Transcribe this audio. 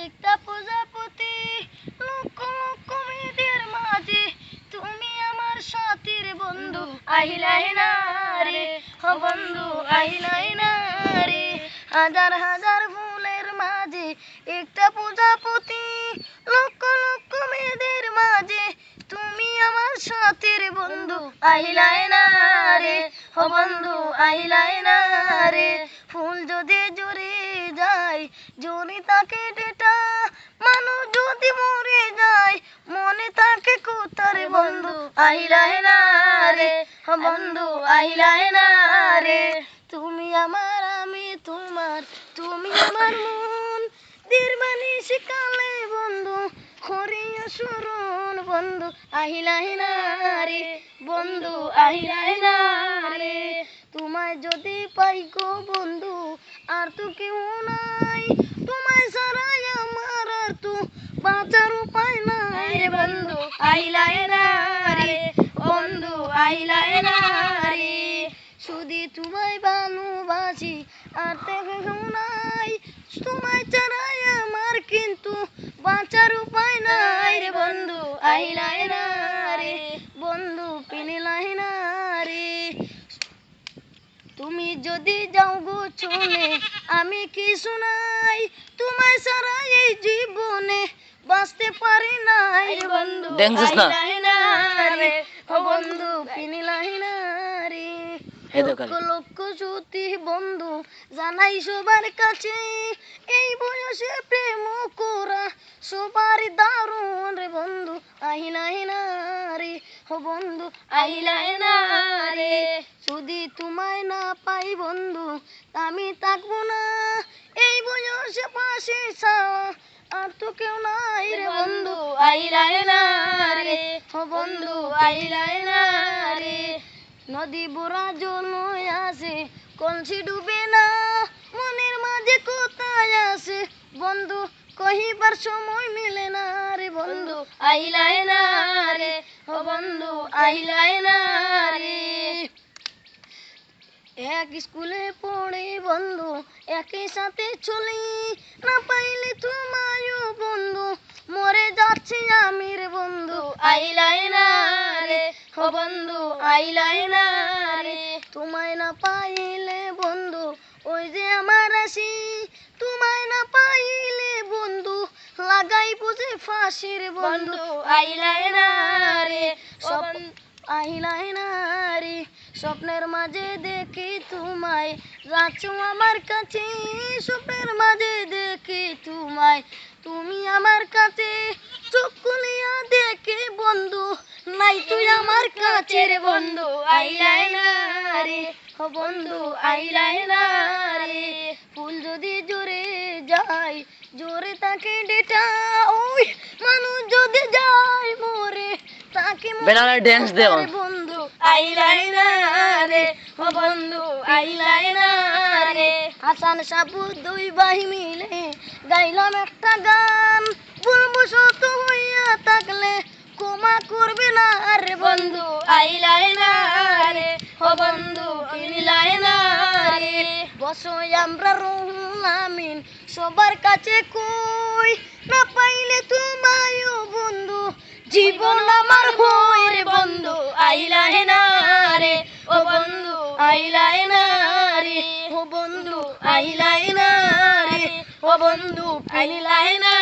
একটা প্রজাপতি লক্ষ লক্ষ মেয়েদের মাঝে তুমি আমার সাথীর বন্ধু আহিলাই না রে ও বন্ধু আহিলাই না রে হাজার হাজার ফুলের মাঝে একটা প্রজাপতি লক্ষ লক্ষ মেয়েদের মাঝে তুমি আমার সাথীর বন্ধু আহিলাই না রে ও বন্ধু আহিলাই না রে ফুল যদি জুড়ে যায় জনি তাকে ডেটা মানুষ যদি মরে যায় মনে তাকে কোথার বন্ধু আহিলাই না রে ও বন্ধু আহিলাই না রে তুমি আমার আমি তোমার তুমি আমার মন দিরমানি শিকালে বন্ধু খরিয়া সুরন বন্ধু আহিলাই না রে বন্ধু আহিলাই না রে তোমায় যদি পাই গো বন্ধু আর তো কেউ নাই তোমায় ছাড়াই আমার আর তো বাঁচার উপায় নাই রে বন্ধু আহিলাই না রে বন্ধু আহিলাই না রে শুধু তোমায় ভালোবাসি আর তো কেউ নাই তোমায় ছাড়াই আমার কিন্তু বাঁচার উপায় নাই রে বন্ধু আহিলাই না রে বন্ধু পিনিলাই না রে তুমি যদি যাও গো চলে আমি কি শোনাই তোমায় ছাড়া এই জীবনে বাঁচতে পারি না রে বন্ধু আহিলাই না রে ও বন্ধু পিনিলাই না রে লক্ষ লক্ষ সত্যি বন্ধু জানাই সবার কাছে এই বয়সে প্রেম করা সবার দারুণ রে বন্ধু আহিলাই না রে ও বন্ধু আহিলাই না রে যদি তোমায় না পাই বন্ধু আমি থাকবো না এই বয়সে পাশে ছাওয়া আর তো কেউ নাই রে বন্ধু আহিলাই না রে ও বন্ধু আহিলাই না রে নদী বুড়া জল আসে কলসি ডুবে না মনের মাঝে কোথায় আসে বন্ধু কহিবার সময় মিলে না রে বন্ধু আহিলাই না রে ও বন্ধু আহিলাই না রে এক স্কুলে পড়ে বন্ধু একই সাথে চলি না পাইলে তোমায়ও বন্ধু মরে যাচ্ছি আমি রে বন্ধু আহিলাই না রে ও বন্ধু আহিলাই না রে তোমায় না পাইলে বন্ধু ওই যে আমার আসি তোমায় না পাইলে বন্ধু লাগাই বুঝে ফাঁসির বন্ধু আহিলাই না রে আহিলাই না রে স্বপ্নের মাঝে দেখি তোমায় যাচ্ছো আমার কাছে স্বপ্নের মাঝে দেখি তোমায় তুমি আমার কাছে চোখ খুলিয়া দেখে বন্ধু নাই তুই আমার কাছে রে বন্ধু আহিলাই না রে ও বন্ধু আহিলাই না রে ফুল যদি জোরে যায় জোরে তাকে ডেটা ওই মানুষ যদি যায় মরে তাকে বেড়ালে ড্যান্স দেও বন্ধু আহিলাই না রে ও বন্ধু আহিলাই না রে হাসান সাবু দুই ভাই মিলে গাইলাম একটা গান বলবো শত হইয়া থাকলে ক্ষমা করবে না রে বন্ধু আহিলাই না রে ও বন্ধু আহিলাই না রে বসই আমরা রুহুল আমিন সবার কাছে কই না পাইলে তোমায়ও বন্ধু জীবন আমার হয় রে বন্ধু আহিলাই না রে ও বন্ধু আহিলাই না রে ও বন্ধু আহিলাই না রে ও বন্ধু আহিলাই না